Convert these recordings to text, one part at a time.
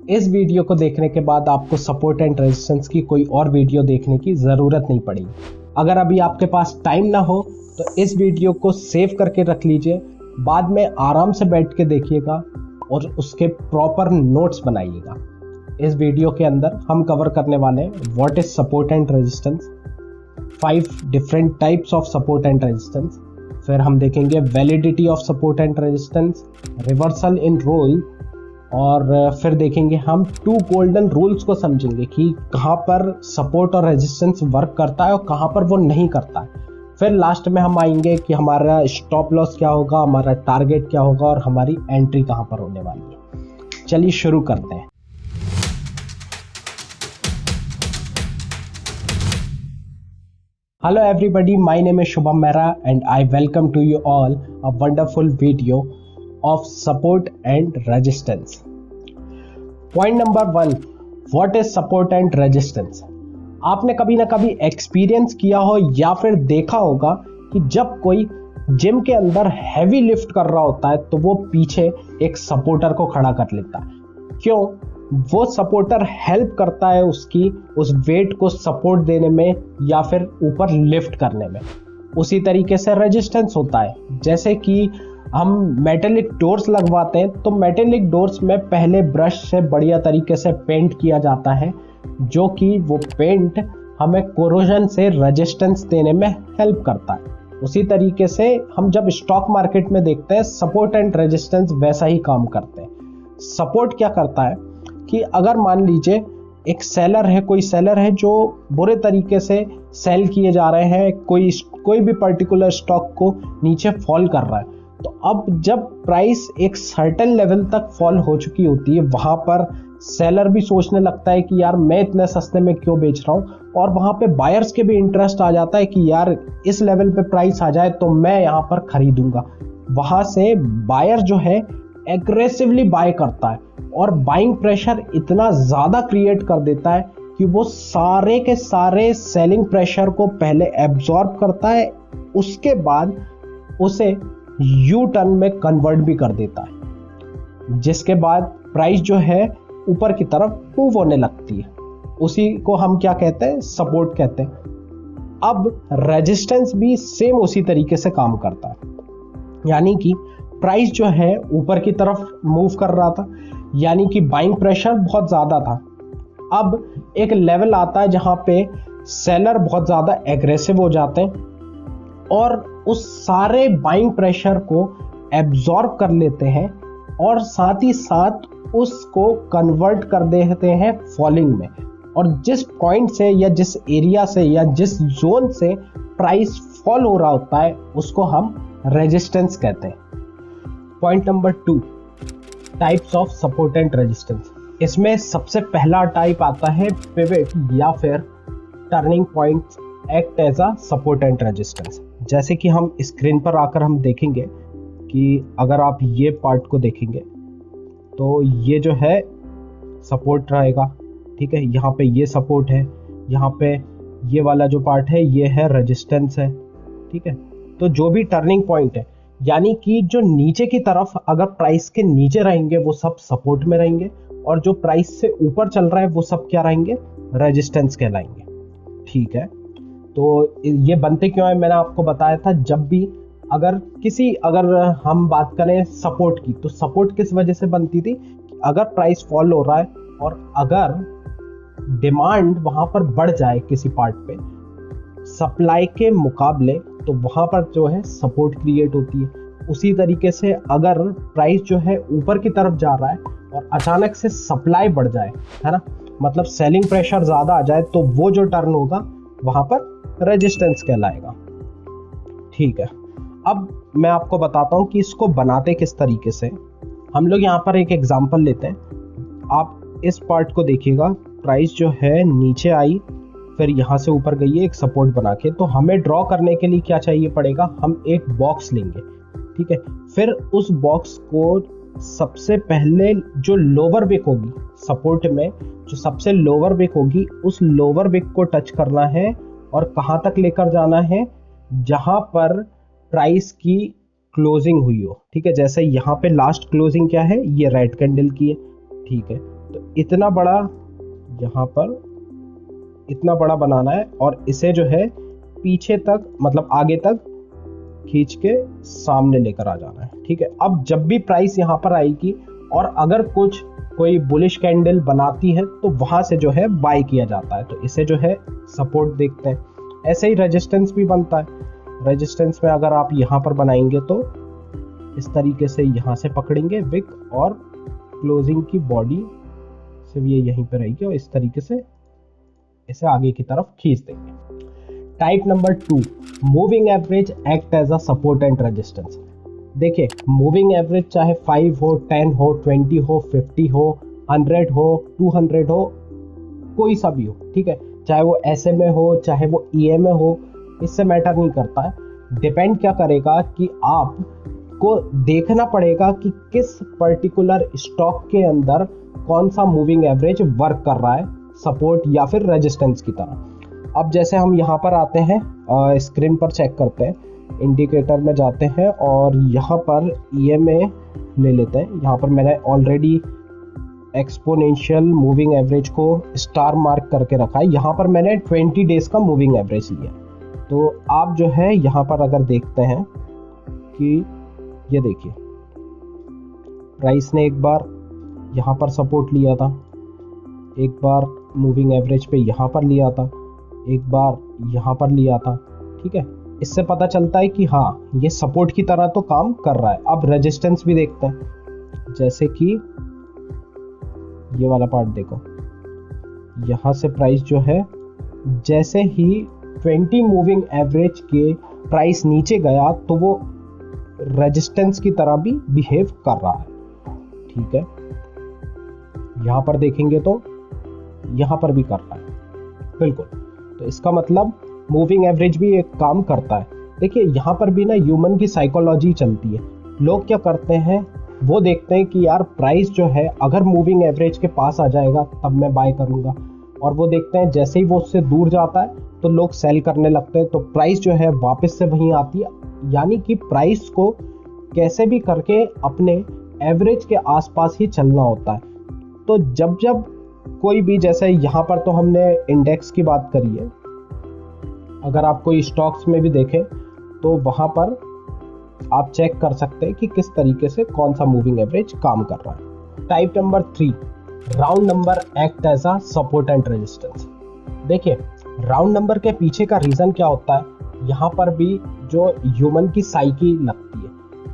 इस वीडियो को देखने के बाद आपको सपोर्ट एंड रेजिस्टेंस की कोई और वीडियो देखने की ज़रूरत नहीं पड़ेगी। अगर अभी आपके पास टाइम ना हो तो इस वीडियो को सेव करके रख लीजिए, बाद में आराम से बैठ के देखिएगा और उसके प्रॉपर नोट्स बनाइएगा। इस वीडियो के अंदर हम कवर करने वाले हैं what is support and resistance, 5 different types of support and resistance, फिर हम देखेंगे validity of support and resistance, reversal in role, और फिर देखेंगे हम 2 गोल्डन रूल्स को समझेंगे कि कहाँ पर सपोर्ट और रेजिस्टेंस वर्क करता है और कहाँ पर वो नहीं करता है। फिर लास्ट में हम आएंगे कि हमारा स्टॉप लॉस क्या होगा, हमारा टारगेट क्या होगा और हमारी एंट्री कहाँ पर होने वाली है। चलिए शुरू करते हैं। Hello everybody, my name is Shubham Mehra and I welcome to you all a wonderful video of support and resistance. Point number 1, what is support and resistance? आपने कभी ना कभी एक्सपीरियंस किया हो या फिर देखा होगा कि जब कोई जिम के अंदर हैवी लिफ्ट कर रहा होता है तो वो पीछे एक सपोर्टर को खड़ा कर लेता है। क्यों? वो सपोर्टर हेल्प करता है उसकी उस वेट को सपोर्ट देने में या फिर ऊपर लिफ्ट करने में। उसी तरीके से रेजिस्टेंस होता है। जैसे कि हम मेटेलिक डोर्स लगवाते हैं तो मेटेलिक डोर्स में पहले ब्रश से बढ़िया तरीके से पेंट किया जाता है, जो कि वो पेंट हमें कोरोजन से रेजिस्टेंस देने में हेल्प करता है। उसी तरीके से हम जब स्टॉक मार्केट में देखते हैं सपोर्ट एंड रेजिस्टेंस वैसा ही काम करते हैं। सपोर्ट क्या करता है कि अगर मान लीजिए एक सेलर है, कोई सेलर है जो बुरे तरीके से सेल किए जा रहे हैं, कोई भी पर्टिकुलर स्टॉक को नीचे फॉल कर रहा है, तो अब जब प्राइस एक सर्टेन लेवल तक फॉल हो चुकी होती है वहां पर सेलर भी सोचने लगता है कि यार मैं इतने सस्ते में क्यों बेच रहा हूँ, और वहां पे बायर्स के भी इंटरेस्ट आ जाता है कि यार इस लेवल पे प्राइस आ जाए तो मैं यहाँ पर खरीदूंगा। वहां से बायर जो है एग्रेसिवली बाय करता है और बाइंग प्रेशर इतना ज़्यादा क्रिएट कर देता है कि वो सारे के सारे सेलिंग प्रेशर को पहले एब्जॉर्ब करता है, उसके बाद उसे यू टर्न में कन्वर्ट भी कर देता है, जिसके बाद प्राइस जो है ऊपर की तरफ मूव होने लगती है। उसी को हम क्या कहते हैं? सपोर्ट कहते हैं। अब रेजिस्टेंस भी सेम उसी तरीके से काम करता है, यानी कि प्राइस जो है ऊपर की तरफ मूव कर रहा था, यानी कि बाइंग प्रेशर बहुत ज़्यादा था। अब एक लेवल आता है जहाँ पे सेलर बहुत ज़्यादा एग्रेसिव हो जाते हैं और उस सारे बाइंग प्रेशर को एब्जॉर्ब कर लेते हैं और साथ ही साथ उसको कन्वर्ट कर देते हैं फॉलिंग में। और जिस पॉइंट से या जिस एरिया से या जिस जोन से प्राइस फॉल हो रहा होता है उसको हम रेजिस्टेंस कहते हैं। Point number 2, types of support and resistance. इसमें सबसे पहला टाइप आता है पिवट या फिर turning points act as a support and resistance. जैसे कि हम स्क्रीन पर आकर हम देखेंगे कि अगर आप ये पार्ट को देखेंगे तो ये जो है सपोर्ट रहेगा, ठीक है। यहाँ पे ये सपोर्ट है, यहाँ पे ये वाला जो पार्ट है ये है रेजिस्टेंस है, ठीक है। तो जो भी टर्निंग पॉइंट है, यानी कि जो नीचे की तरफ अगर प्राइस के नीचे रहेंगे वो सब सपोर्ट में रहेंगे और जो प्राइस से ऊपर चल रहा है वो सब क्या रहेंगे? रेजिस्टेंस कहलाएंगे, ठीक है। तो ये बनते क्यों है मैंने आपको बताया था। जब भी अगर हम बात करें सपोर्ट की, तो सपोर्ट किस वजह से बनती थी? अगर प्राइस फॉल हो रहा है और अगर डिमांड वहां पर बढ़ जाए किसी पार्ट पे सप्लाई के मुकाबले, तो वहां पर जो है सपोर्ट क्रिएट होती है। उसी तरीके से अगर प्राइस जो है ऊपर की तरफ जा रहा है और अचानक से सप्लाई बढ़ जाए, है ना, मतलब सेलिंग प्रेशर ज्यादा आ जाए, तो वो जो टर्न होगा वहां पर रेजिस्टेंस कहलाएगा, ठीक है। अब मैं आपको बताता हूं कि इसको बनाते किस तरीके से। हम लोग यहाँ पर एक एग्जांपल लेते हैं। आप इस पार्ट को देखिएगा, प्राइस जो है नीचे आई फिर यहाँ से ऊपर गई है एक सपोर्ट बना के, तो हमें ड्रॉ करने के लिए क्या चाहिए पड़ेगा? हम एक बॉक्स लेंगे, ठीक है। फिर उस बॉक्स को सबसे पहले जो लोअर विक होगी सपोर्ट में, जो सबसे लोअर विक होगी उस लोअर विक को टच करना है और कहाँ तक लेकर जाना है? जहां पर प्राइस की क्लोजिंग हुई हो, ठीक है। जैसे यहाँ पे लास्ट क्लोजिंग क्या है? ये रेड कैंडल की है, ठीक है। तो इतना बड़ा यहाँ पर इतना बड़ा बनाना है और इसे जो है पीछे तक मतलब आगे तक खींच के सामने लेकर आ जाना है। ठीक है, अब जब भी प्राइस यहाँ पर आएगी और अगर कोई बुलिश कैंडल बनाती है तो वहां से जो है बाय किया जाता है। तो इसे जो है सपोर्ट देखते हैं। ऐसे ही रेजिस्टेंस भी बनता है। रेजिस्टेंस में अगर आप यहाँ पर बनाएंगे तो इस तरीके से यहाँ से पकड़ेंगे विक और क्लोजिंग की बॉडी सिर्फ ये यहीं पे रहेगी और इस तरीके से इसे आगे की तरफ खींच देंगे। Type number 2, moving average act as a support and resistance. देखिए, मूविंग एवरेज चाहे 5 हो, 10 हो, 20 हो, 50 हो, 100 हो, 200 हो, कोई सा भी हो, ठीक है, चाहे वो SMA हो चाहे वो EMA हो, इससे मैटर नहीं करता है। डिपेंड क्या करेगा कि आप को देखना पड़ेगा कि किस पर्टिकुलर स्टॉक के अंदर कौन सा मूविंग एवरेज वर्क कर रहा है, सपोर्ट या फिर रेजिस्टेंस की तरह। अब जैसे हम यहाँ पर आते हैं, स्क्रीन पर चेक करते हैं, इंडिकेटर में जाते हैं और यहाँ पर EMA ले लेते हैं। यहाँ पर मैंने ऑलरेडी एक्सपोनेंशियल मूविंग एवरेज को स्टार मार्क करके रखा है। यहाँ पर मैंने 20 डेज का मूविंग एवरेज लिया। तो आप जो है यहाँ पर अगर देखते हैं कि ये देखिए, प्राइस ने एक बार यहाँ पर सपोर्ट लिया था, एक बार मूविंग एवरेज पे यहाँ पर लिया था, एक बार यहाँ पर लिया था। ठीक है, इससे पता चलता है कि हाँ, ये सपोर्ट की तरह तो काम कर रहा है। अब रेजिस्टेंस भी देखते हैं, जैसे कि ये वाला पार्ट देखो, यहाँ से प्राइस जो है जैसे ही 20 मूविंग एवरेज के प्राइस नीचे गया तो वो रेजिस्टेंस की तरह भी बिहेव कर रहा है। ठीक है, यहाँ पर देखेंगे तो यहाँ पर भी कर रहा है, बिल्कुल। तो इसका मतलब मूविंग एवरेज भी एक काम करता है। देखिए, यहाँ पर भी ना ह्यूमन की साइकोलॉजी चलती है। लोग क्या करते हैं, वो देखते हैं कि यार प्राइस जो है अगर मूविंग एवरेज के पास आ जाएगा तब मैं बाय करूंगा, और वो देखते हैं जैसे ही वो उससे दूर जाता है तो लोग सेल करने लगते हैं, तो प्राइस जो है वापस से वहीं आती है। यानी कि प्राइस को कैसे भी करके अपने एवरेज के आसपास ही चलना होता है। तो जब जब कोई भी, जैसे यहाँ पर तो हमने इंडेक्स की बात करी है, अगर आप कोई स्टॉक्स में भी देखें तो वहाँ पर आप चेक कर सकते हैं कि किस तरीके से कौन सा मूविंग एवरेज काम कर रहा है। Type number 3, round number act as a support and resistance. देखिए, राउंड नंबर के पीछे का रीजन क्या होता है, यहाँ पर भी जो ह्यूमन की साइकी लगती है।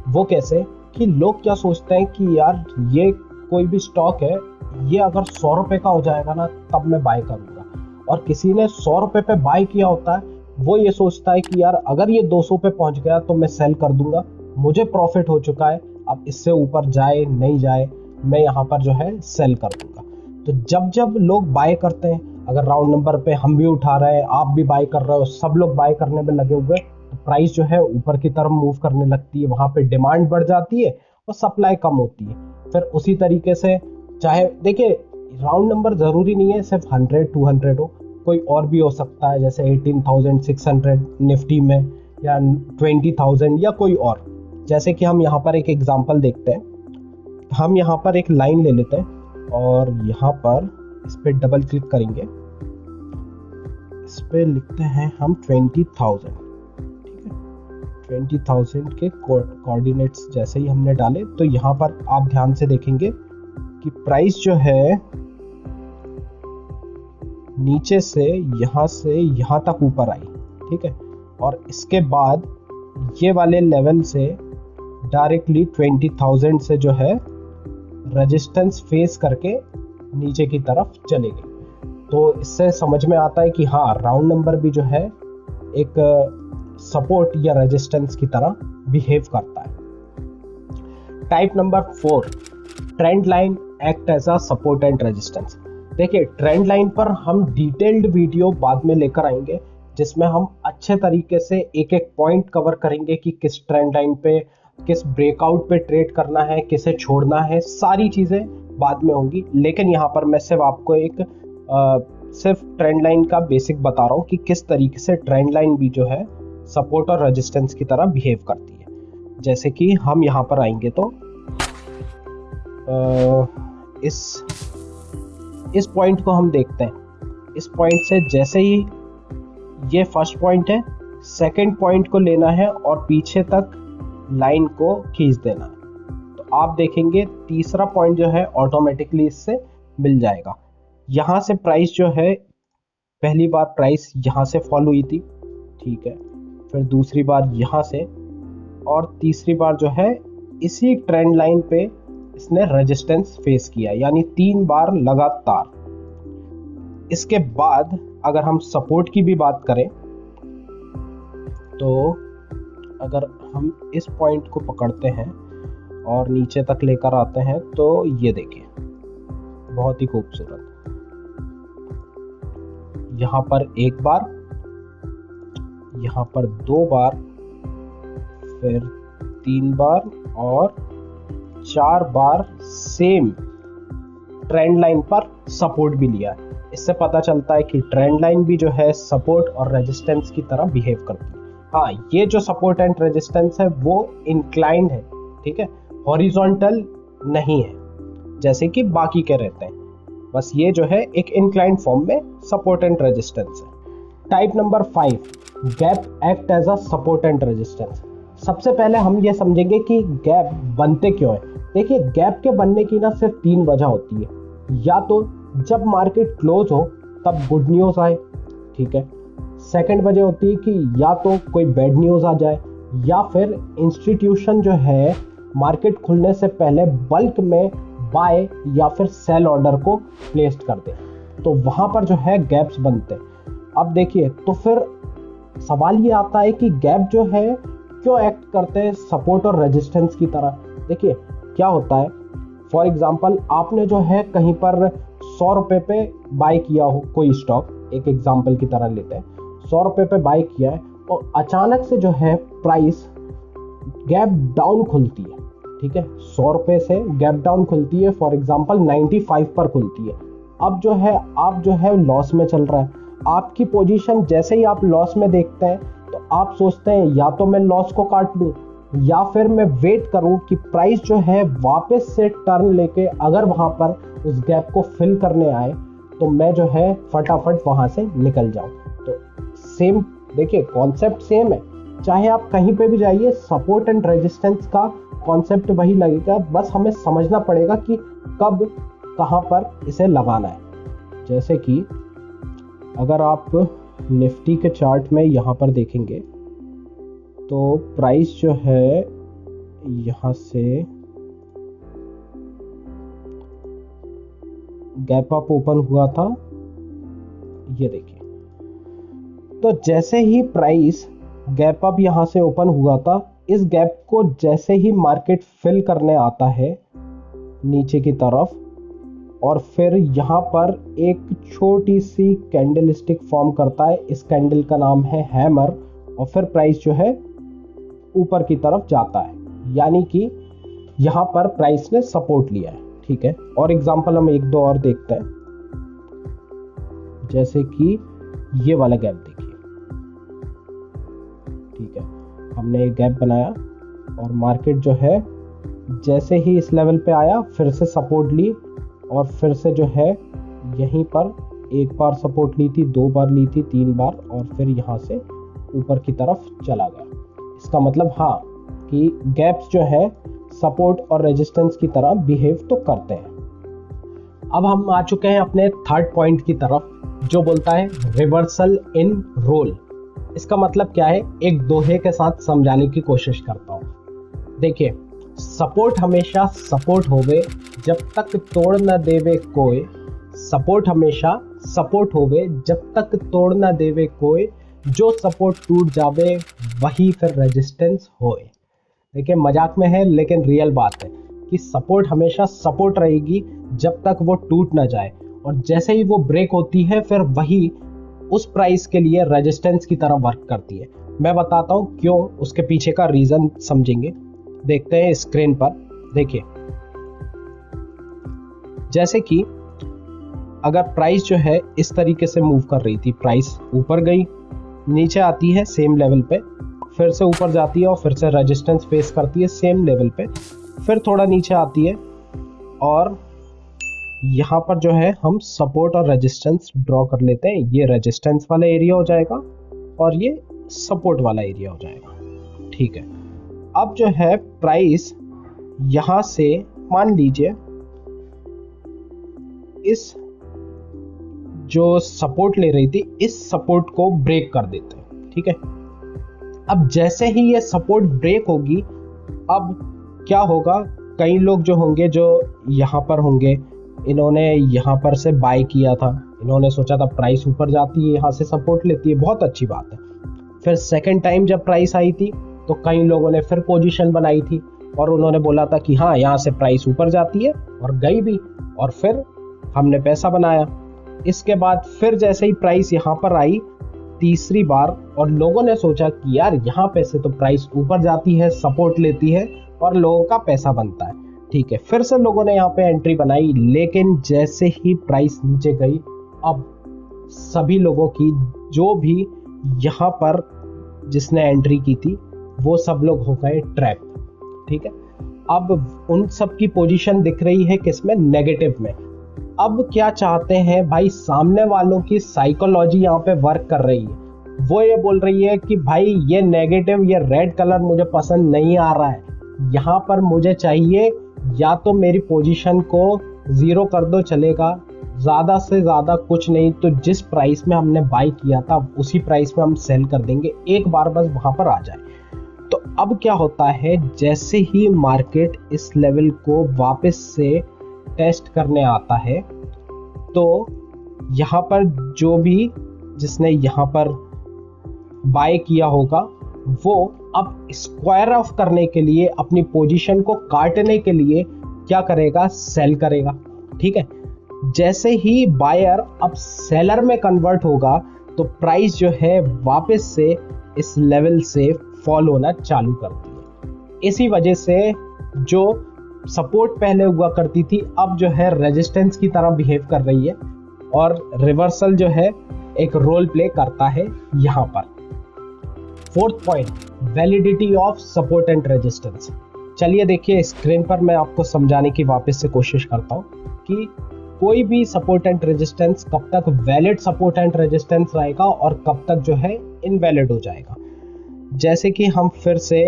वो कैसे कि लोग क्या सोचते हैं कि यार ये कोई भी स्टॉक है, ये अगर 100 रुपए का हो जाएगा ना तब मैं बाय करूंगा, और किसी ने 100 रुपए पे बाय किया होता है, वो ये सोचता है कि यार अगर ये 200 पे पहुंच गया तो मैं सेल कर दूंगा, मुझे प्रॉफिट हो चुका है, अब इससे ऊपर जाए नहीं जाए मैं यहाँ पर जो है सेल कर दूंगा। तो जब जब लोग बाय करते हैं, अगर राउंड नंबर पे हम भी उठा रहे हैं, आप भी बाय कर रहे हो, सब लोग बाय करने में लगे हुए, तो प्राइस जो है ऊपर की तरफ मूव करने लगती है। वहां पे डिमांड बढ़ जाती है और सप्लाई कम होती है। फिर उसी तरीके से, चाहे देखिए, राउंड नंबर जरूरी नहीं है सिर्फ 100 200 हो, कोई और भी हो सकता है, जैसे 18,600 निफ्टी में, या 20,000 या कोई और। जैसे कि हम यहाँ पर एक एग्जांपल देखते हैं। हम यहाँ पर एक लाइन ले लेते हैं और यहाँ पर इस पे डबल क्लिक करेंगे, इस पे लिखते हैं हम 20,000। ठीक है, 20,000 के कोऑर्डिनेट्स जैसे ही हमने डाले तो यहाँ पर आप ध्यान से देखेंगे कि प्राइस जो है नीचे से यहाँ तक ऊपर आई। ठीक है, और इसके बाद ये वाले लेवल से डायरेक्टली 20,000 से जो है रेजिस्टेंस फेस करके नीचे की तरफ चले गई। तो इससे समझ में आता है कि हाँ, राउंड नंबर भी जो है एक सपोर्ट या रेजिस्टेंस की तरह बिहेव करता है। Type number 4, trend line act as a support and resistance. देखिए, ट्रेंड लाइन पर हम डिटेल्ड वीडियो बाद में लेकर आएंगे, जिसमें हम अच्छे तरीके से एक एक पॉइंट कवर करेंगे कि किस ट्रेंड लाइन पे, किस ब्रेकआउट पे ट्रेड करना है, किसे छोड़ना है, सारी चीजें बाद में होंगी। लेकिन यहाँ पर मैं सिर्फ आपको सिर्फ ट्रेंड लाइन का बेसिक बता रहा हूँ कि किस तरीके से ट्रेंड लाइन भी जो है सपोर्ट और रेजिस्टेंस की तरह बिहेव करती है। जैसे कि हम यहाँ पर आएंगे तो इस इस पॉइंट को हम देखते हैं। इस पॉइंट से जैसे ही ये फर्स्ट पॉइंट है, सेकंड पॉइंट को लेना है और पीछे तक लाइन को खींच देना है। तो आप देखेंगे तीसरा पॉइंट जो है ऑटोमेटिकली इससे मिल जाएगा। यहाँ से प्राइस जो है, पहली बार प्राइस यहाँ से फॉल हुई थी, ठीक है, फिर दूसरी बार यहाँ से, और तीसरी बार जो है इसी ट्रेंड लाइन पे इसने रेजिस्टेंस फेस किया, यानी 3 बार लगातार। इसके बाद अगर हम सपोर्ट की भी बात करें तो अगर हम इस पॉइंट को पकड़ते हैं और नीचे तक लेकर आते हैं तो ये देखिए बहुत ही खूबसूरत, यहाँ पर 1 बार, यहाँ पर 2 बार, फिर 3 बार और 4 बार सेम ट्रेंड लाइन पर सपोर्ट भी लिया है। इससे पता चलता है कि ट्रेंड लाइन भी जो है सपोर्ट और रेजिस्टेंस की तरह बिहेव करती है। हाँ, ये जो सपोर्ट एंड रेजिस्टेंस है वो इंक्लाइंड है, ठीक है, हॉरिजॉन्टल नहीं है जैसे कि बाकी के रहते हैं। बस ये जो है एक इंक्लाइंड फॉर्म में सपोर्ट एंड रेजिस्टेंस है। Type number 5, gap act as a support and resistance. सबसे पहले हम ये समझेंगे कि गैप बनते क्यों है। देखिए, गैप के बनने की ना सिर्फ 3 वजह होती है। या तो जब मार्केट क्लोज हो तब गुड न्यूज़ आए, ठीक है। सेकंड वजह होती है कि या तो कोई बैड न्यूज़ आ जाए, या फिर इंस्टीट्यूशन जो है मार्केट खुलने से पहले बल्क में बाय या फिर सेल ऑर्डर को प्लेस्ड कर दे, तो वहाँ पर जो है गैप्स बनते हैं। अब देखिए, तो फिर सवाल ये आता है कि गैप जो है क्यों एक्ट करते हैं सपोर्ट और रेजिस्टेंस की तरह। देखिए क्या होता है, फॉर एग्जांपल आपने जो है कहीं पर 100 रुपये पे बाय किया हो कोई स्टॉक, एक एग्जांपल की तरह लेते हैं, 100 रुपये पे बाय किया है और अचानक से जो है प्राइस गैप डाउन खुलती है, ठीक है, 100 रुपये से गैप डाउन खुलती है, फॉर एग्जांपल 95 पर खुलती है। अब जो है आप जो है लॉस में चल रहा है, आपकी पोजीशन जैसे ही आप लॉस में देखते हैं तो आप सोचते हैं या तो मैं लॉस को काट लूं या फिर मैं वेट करूं कि प्राइस जो है वापस से टर्न लेके अगर वहां पर उस गैप को फिल करने आए तो मैं जो है फटाफट वहां से निकल जाऊं। तो सेम, देखिए कॉन्सेप्ट सेम है, चाहे आप कहीं पे भी जाइए, सपोर्ट एंड रेजिस्टेंस का कॉन्सेप्ट वही लगेगा, बस हमें समझना पड़ेगा कि कब कहां पर इसे लगाना है। जैसे कि अगर आप निफ्टी के चार्ट में यहाँ पर देखेंगे तो प्राइस जो है यहाँ से गैप अप ओपन हुआ था, ये देखिए। तो जैसे ही प्राइस गैप अप यहाँ से ओपन हुआ था, इस गैप को जैसे ही मार्केट फिल करने आता है नीचे की तरफ और फिर यहाँ पर एक छोटी सी कैंडल स्टिक फॉर्म करता है, इस कैंडल का नाम है हैमर, और फिर प्राइस जो है ऊपर की तरफ जाता है, यानी कि यहाँ पर प्राइस ने सपोर्ट लिया है, ठीक है। और एग्जांपल हम 1-2 और देखते हैं, जैसे कि ये वाला गैप देखिए, ठीक है, हमने एक गैप बनाया और मार्केट जो है जैसे ही इस लेवल पे आया फिर से सपोर्ट ली और फिर से जो है यहीं पर 1 बार सपोर्ट ली थी, 2 बार ली थी, 3 बार, और फिर यहाँ से ऊपर की तरफ चला गया। इसका मतलब हाँ कि गैप्स जो है सपोर्ट और रेजिस्टेंस की तरह बिहेव तो करते हैं। अब हम आ चुके हैं अपने थर्ड पॉइंट की तरफ, जो बोलता है रिवर्सल इन रोल। इसका मतलब क्या है, एक दोहे के साथ समझाने की कोशिश करता हूँ। देखिए, सपोर्ट हमेशा सपोर्ट होवे जब तक तोड़ न देवे कोई, सपोर्ट हमेशा सपोर्ट होवे जब तक तोड़ न देवे कोई, जो सपोर्ट टूट जावे वही फिर रेजिस्टेंस होए। देखिए मजाक में है लेकिन रियल बात है कि सपोर्ट हमेशा सपोर्ट रहेगी जब तक वो टूट ना जाए, और जैसे ही वो ब्रेक होती है फिर वही उस प्राइस के लिए रेजिस्टेंस की तरह वर्क करती है। मैं बताता हूँ क्यों, उसके पीछे का रीजन समझेंगे। देखते हैं स्क्रीन पर, देखिए जैसे कि अगर प्राइस जो है इस तरीके से मूव कर रही थी, प्राइस ऊपर गई, नीचे आती है सेम लेवल पे, फिर से ऊपर जाती है और फिर से रेजिस्टेंस फेस करती है सेम लेवल पे, फिर थोड़ा नीचे आती है और यहाँ पर जो है हम सपोर्ट और रेजिस्टेंस ड्रॉ कर लेते हैं। ये रेजिस्टेंस वाला एरिया हो जाएगा और ये सपोर्ट वाला एरिया हो जाएगा। ठीक है, अब जो है प्राइस यहाँ से मान लीजिए इस जो सपोर्ट ले रही थी इस सपोर्ट को ब्रेक कर देते हैं। ठीक है, अब जैसे ही ये सपोर्ट ब्रेक होगी, अब क्या होगा, कई लोग जो होंगे जो यहाँ पर होंगे, इन्होंने यहाँ पर से बाय किया था, इन्होंने सोचा था प्राइस ऊपर जाती है, यहाँ से सपोर्ट लेती है, बहुत अच्छी बात है। फिर सेकंड टाइम जब प्राइस आई थी तो कई लोगों ने फिर पोजीशन बनाई थी और उन्होंने बोला था कि हाँ यहाँ से प्राइस ऊपर जाती है, और गई भी, और फिर हमने पैसा बनाया। इसके बाद फिर जैसे ही प्राइस यहाँ पर आई तीसरी बार, और लोगों ने सोचा कि यार यहाँ पे से तो प्राइस ऊपर जाती है, सपोर्ट लेती है और लोगों का पैसा बनता है। ठीक है, फिर से लोगों ने यहाँ पे एंट्री बनाई, लेकिन जैसे ही प्राइस नीचे गई, अब सभी लोगों की जो भी यहाँ पर जिसने एंट्री की थी वो सब लोग हो गए ट्रैप। ठीक है, अब उन सब की पोजीशन दिख रही है किसमें, नेगेटिव में। अब क्या चाहते हैं भाई, सामने वालों की साइकोलॉजी यहाँ पे वर्क कर रही है। वो ये बोल रही है कि भाई ये नेगेटिव, ये रेड कलर मुझे पसंद नहीं आ रहा है, यहाँ पर मुझे चाहिए या तो मेरी पोजीशन को जीरो कर दो चलेगा, ज़्यादा से ज़्यादा कुछ नहीं तो जिस प्राइस में हमने बाई किया था उसी प्राइस में हम सेल कर देंगे, एक बार बस वहाँ पर आ जाए। तो अब क्या होता है, जैसे ही मार्केट इस लेवल को वापस से टेस्ट करने आता है, तो यहाँ पर जो भी जिसने यहाँ पर बाय किया होगा वो अब स्क्वायर ऑफ करने के लिए, अपनी पोजीशन को काटने के लिए क्या करेगा, सेल करेगा। ठीक है, जैसे ही बायर अब सेलर में कन्वर्ट होगा तो प्राइस जो है वापस से इस लेवल से फॉल होना चालू करती है। इसी वजह से जो सपोर्ट पहले हुआ करती थी अब जो है रेजिस्टेंस की तरह बिहेव कर रही है, और रिवर्सल जो है एक रोल प्ले करता है यहाँ पर। Fourth point, validity of support and resistance. चलिए देखिए स्क्रीन पर मैं आपको समझाने की वापस से कोशिश करता हूँ कि कोई भी सपोर्ट एंड रेजिस्टेंस कब तक वैलिड सपोर्ट एंड रेजिस्टेंस रहेगा और कब तक जो है इनवैलिड हो जाएगा। जैसे कि हम फिर से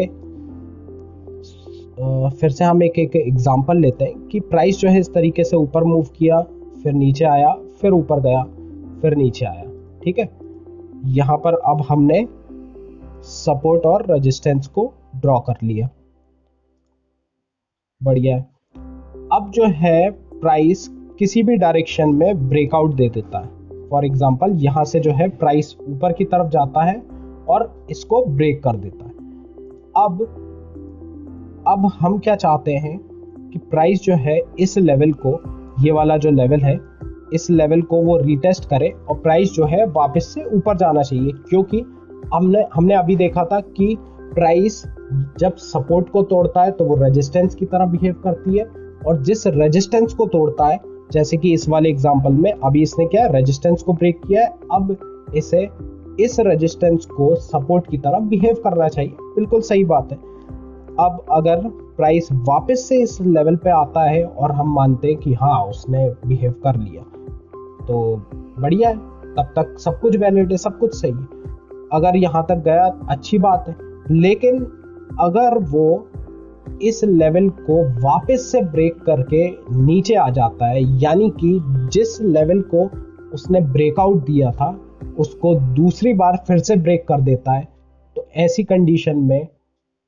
हम एक एग्जांपल लेते हैं कि प्राइस जो है इस तरीके से ऊपर मूव किया, फिर नीचे आया, फिर ऊपर गया, फिर नीचे आया। ठीक है, यहाँ पर अब हमने सपोर्ट और रेजिस्टेंस को ड्रॉ कर लिया, बढ़िया है। अब जो है प्राइस किसी भी डायरेक्शन में ब्रेकआउट दे देता है। फॉर एग्जांपल यहाँ से जो है प्राइस ऊपर की तरफ जाता है और इसको ब्रेक कर देता है। अब हम क्या चाहते हैं कि प्राइस जो है इस लेवल को, ये वाला जो लेवल है, इस लेवल को वो रीटेस्ट करे और प्राइस जो है वापस से ऊपर जाना चाहिए, क्योंकि हमने अभी देखा था कि प्राइस जब सपोर्ट को तोड़ता है तो वो रेजिस्टेंस की तरह बिहेव करती है, और जिस रेजिस्टेंस को तोड़ता है, जैसे कि इस वाले एग्जांपल में अभी इसने क्या रेजिस्टेंस को ब्रेक किया है, अब इसे इस रेजिस्टेंस को सपोर्ट की तरह बिहेव करना चाहिए। बिल्कुल सही बात है। अब अगर प्राइस वापस से इस लेवल पे आता है और हम मानते हैं कि हाँ उसने बिहेव कर लिया तो बढ़िया है, तब तक सब कुछ वैलिड है, सब कुछ सही है। अगर यहाँ तक गया अच्छी बात है, लेकिन अगर वो इस लेवल को वापस से ब्रेक करके नीचे आ जाता है, यानी कि जिस लेवल को उसने ब्रेकआउट दिया था उसको दूसरी बार फिर से ब्रेक कर देता है, तो ऐसी कंडीशन में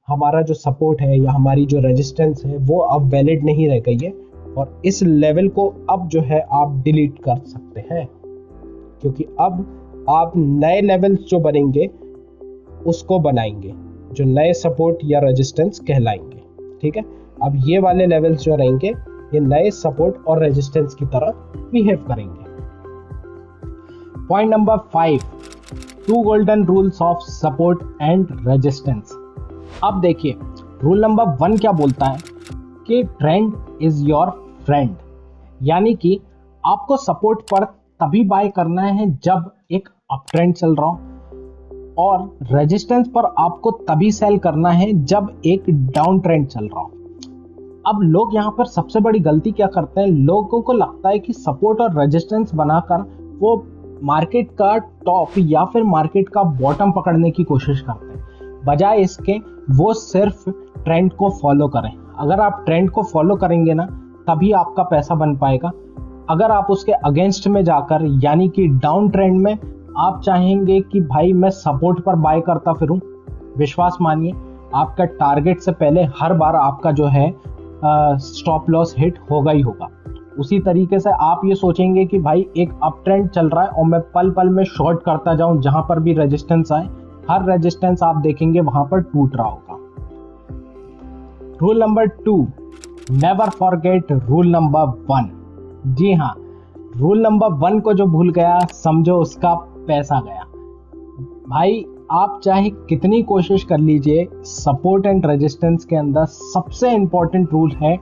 हमारा जो सपोर्ट है या हमारी जो रेजिस्टेंस है वो अब वैलिड नहीं रह गई है, और इस लेवल को अब जो है आप डिलीट कर सकते हैं, क्योंकि अब आप नए लेवल्स जो बनेंगे उसको बनाएंगे जो नए सपोर्ट या रेजिस्टेंस कहलाएंगे। ठीक है, अब ये वाले लेवल्स जो रहेंगे ये नए सपोर्ट और रेजिस्टेंस की तरह बिहेव करेंगे। Point number 5, 2 golden rules of support and resistance. अब देखिए रूल नंबर 1 क्या बोलता है कि ट्रेंड इज योर फ्रेंड, यानी कि आपको सपोर्ट पर तभी बाय करना है जब एक अप ट्रेंड चल रहा हो, और रेजिस्टेंस पर आपको तभी सेल करना है जब एक डाउन ट्रेंड चल रहा हो। अब लोग यहाँ पर सबसे बड़ी गलती क्या करते हैं, लोगों को लगता है कि सपोर्ट और रेजिस्टेंस बनाकर वो मार्केट का टॉप या फिर मार्केट का बॉटम पकड़ने की कोशिश करते हैं। बजाय इसके वो सिर्फ ट्रेंड को फॉलो करें। अगर आप ट्रेंड को फॉलो करेंगे ना, तभी आपका पैसा बन पाएगा। अगर आप उसके अगेंस्ट में जाकर, यानी कि डाउन ट्रेंड में आप चाहेंगे कि भाई मैं सपोर्ट पर बाय करता फिरूं, विश्वास मानिए आपका टारगेट से पहले हर बार आपका जो है स्टॉप लॉस हिट होगा ही होगा। उसी तरीके से आप ये सोचेंगे कि भाई एक अप ट्रेंड चल रहा है और मैं पल पल में शॉर्ट करता जाऊं, जहां पर भी रेजिस्टेंस आए, हर रेजिस्टेंस आप देखेंगे वहां पर टूट रहा होगा। Rule number 2, never forget rule number 1। जी हाँ, रूल नंबर 1 को जो भूल गया समझो उसका पैसा गया। भाई आप चाहे कितनी कोशिश कर लीजिए, सपोर्ट एंड रेजिस्टेंस के अंदर सबसे इंपॉर्टेंट रूल है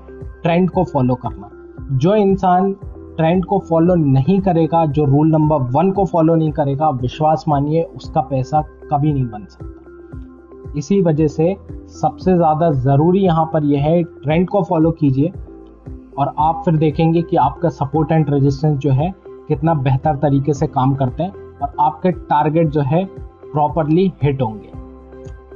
ट्रेंड को फॉलो करना। जो इंसान ट्रेंड को फॉलो नहीं करेगा, जो रूल नंबर 1 को फॉलो नहीं करेगा, विश्वास मानिए उसका पैसा कभी नहीं बन सकता। इसी वजह से सबसे ज़्यादा ज़रूरी यहाँ पर यह है ट्रेंड को फॉलो कीजिए और आप फिर देखेंगे कि आपका सपोर्ट एंड रेजिस्टेंस जो है कितना बेहतर तरीके से काम करते हैं और आपके टारगेट जो है प्रॉपरली हिट होंगे।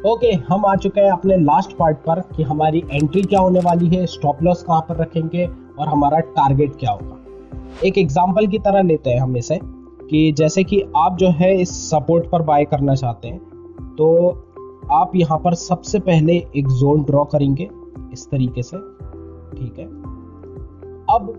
ओके, हम आ चुके हैं अपने लास्ट पार्ट पर कि हमारी एंट्री क्या होने वाली है, स्टॉप लॉस कहाँ पर रखेंगे और हमारा टारगेट क्या होगा। एक एग्जांपल की तरह लेते हैं हम इसे, कि जैसे कि आप जो है इस सपोर्ट पर बाय करना चाहते हैं, तो आप यहाँ पर सबसे पहले एक जोन ड्रॉ करेंगे इस तरीके से, ठीक है। अब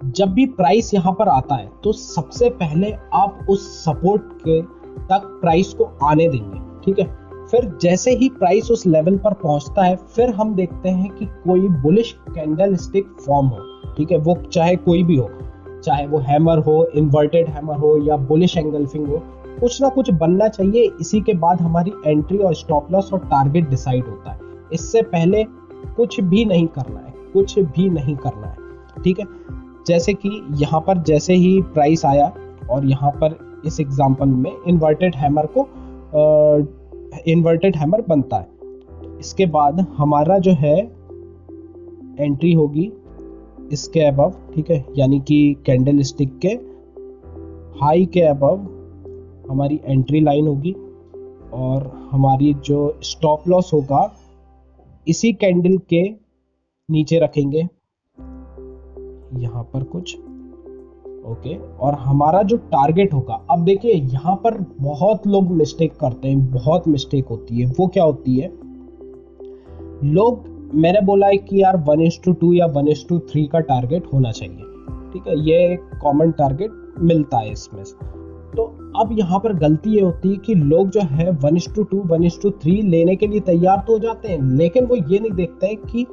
जब भी प्राइस यहाँ पर आता है तो सबसे पहले आप उस सपोर्ट के तक प्राइस को आने देंगे, ठीक है। फिर जैसे ही प्राइस उस लेवल पर पहुंचता है, फिर हम देखते हैं कि कोई बुलिश कैंडल स्टिक फॉर्म हो, ठीक है। वो चाहे कोई भी हो, चाहे वो हैमर हो, इन्वर्टेड हैमर हो या बुलिश एंगल्फिंग हो, कुछ ना कुछ बनना चाहिए। इसी के बाद हमारी एंट्री और स्टॉप लॉस और टारगेट डिसाइड होता है। इससे पहले कुछ भी नहीं करना है, कुछ भी नहीं करना है, ठीक है। जैसे कि यहाँ पर जैसे ही प्राइस आया और यहाँ पर इस एग्जांपल में इन्वर्टेड हैमर बनता है, इसके बाद हमारा जो है एंट्री होगी इसके अबव, ठीक है, यानी कि कैंडल स्टिक के हाई के अबव हमारी एंट्री लाइन होगी और हमारी जो स्टॉप लॉस होगा इसी कैंडल के नीचे रखेंगे यहाँ पर कुछ, ओके। और हमारा जो टारगेट होगा, अब देखिए यहाँ पर बहुत लोग मिस्टेक करते हैं, बहुत मिस्टेक होती है। वो क्या होती है, लोग, मैंने बोला है कि यार 1:2 या 1:3 का टारगेट होना चाहिए, ठीक है, ये एक कॉमन टारगेट मिलता है इसमें से। तो अब यहाँ पर गलती ये होती है कि लोग जो है 1:2 1:3 लेने के लिए तैयार तो हो जाते हैं, लेकिन वो ये नहीं देखते हैं कि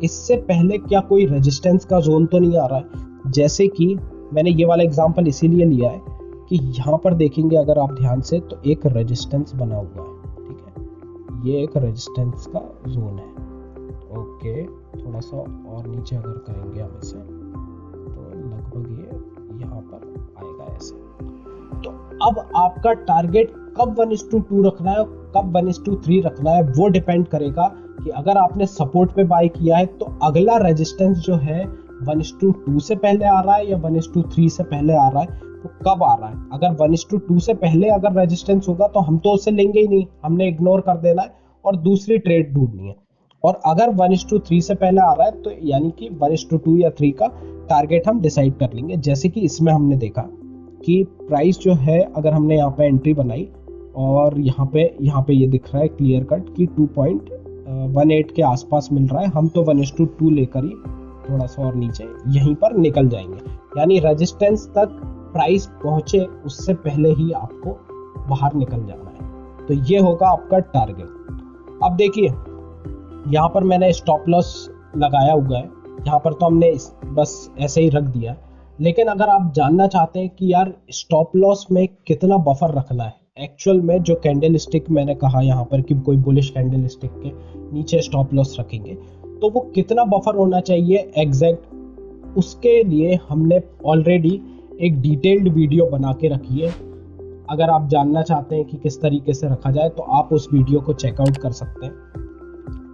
इससे पहले क्या कोई रेजिस्टेंस का जोन तो नहीं आ रहा है। जैसे कि मैंने ये वाला एग्जांपल इसीलिए लिया है कि यहाँ पर देखेंगे अगर आप ध्यान से, तो एक रेजिस्टेंस बना हुआ है, ठीक है, ये एक रेजिस्टेंस का जोन है, ओके। थोड़ा सा और नीचे अगर करेंगे हम इसे, तो लगभग ये यहाँ पर आएगा ऐसे। तो अब आपका टारगेट कब 1:2 रखना है, कब 1:3 रखना है, वो डिपेंड करेगा कि अगर आपने सपोर्ट पे बाय किया है तो अगला रेजिस्टेंस जो है 1:2 से पहले आ रहा है या 1:3 से पहले आ रहा है, तो कब आ रहा है। अगर 1:2 से पहले अगर रेजिस्टेंस होगा तो हम तो उसे लेंगे ही नहीं, हमने इग्नोर कर देना है और दूसरी ट्रेड ढूंढनी है। और अगर 1:3 से पहले आ रहा है तो यानी कि 1:2 या 3 का टारगेट हम डिसाइड कर लेंगे। जैसे कि इसमें हमने देखा कि प्राइस जो है, अगर हमने यहाँ पे एंट्री बनाई और यहाँ पे ये दिख रहा है क्लियर कट कि 2.18 के आसपास मिल रहा है, हम तो 1:2 लेकर ही थोड़ा सा और नीचे यहीं पर निकल जाएंगे, यानी रेजिस्टेंस तक प्राइस पहुंचे उससे पहले ही आपको बाहर निकल जाना है। तो ये होगा आपका टारगेट। अब देखिए यहाँ पर मैंने स्टॉप लॉस लगाया हुआ है, यहाँ पर तो हमने बस ऐसे ही रख दिया, लेकिन अगर आप जानना चाहते हैं कि यार स्टॉप लॉस में कितना बफर रखना है, एक्चुअल में जो कैंडल स्टिक मैंने कहा यहाँ पर कि कोई बुलिश कैंडल स्टिक के नीचे स्टॉप लॉस रखेंगे, तो वो कितना बफर होना चाहिए एग्जैक्ट, उसके लिए हमने ऑलरेडी एक डिटेल्ड वीडियो बना के रखी है। अगर आप जानना चाहते हैं कि किस तरीके से रखा जाए तो आप उस वीडियो को चेकआउट कर सकते हैं।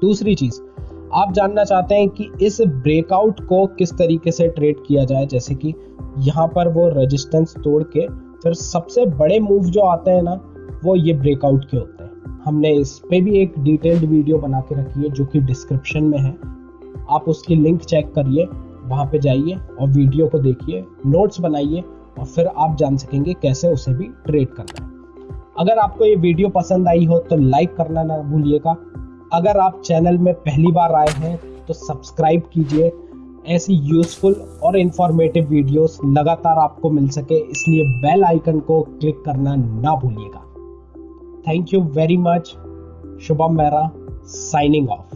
दूसरी चीज, आप जानना चाहते हैं कि इस ब्रेकआउट को किस तरीके से ट्रेड किया जाए, जैसे कि यहाँ पर वो रेजिस्टेंस तोड़ के फिर सबसे बड़े मूव जो आते हैं ना, वो ये ब्रेकआउट के होते हैं। हमने इस पे भी एक डिटेल्ड वीडियो बना के रखी है जो कि डिस्क्रिप्शन में है, आप उसकी लिंक चेक करिए, वहाँ पे जाइए और वीडियो को देखिए, नोट्स बनाइए और फिर आप जान सकेंगे कैसे उसे भी ट्रेड करना है। अगर आपको ये वीडियो पसंद आई हो तो लाइक करना ना भूलिएगा। अगर आप चैनल में पहली बार आए हैं तो सब्सक्राइब कीजिए, ऐसी यूजफुल और इंफॉर्मेटिव वीडियोस लगातार आपको मिल सके, इसलिए बेल आइकन को क्लिक करना ना भूलिएगा। Thank you very much. Shubham Mehra signing off.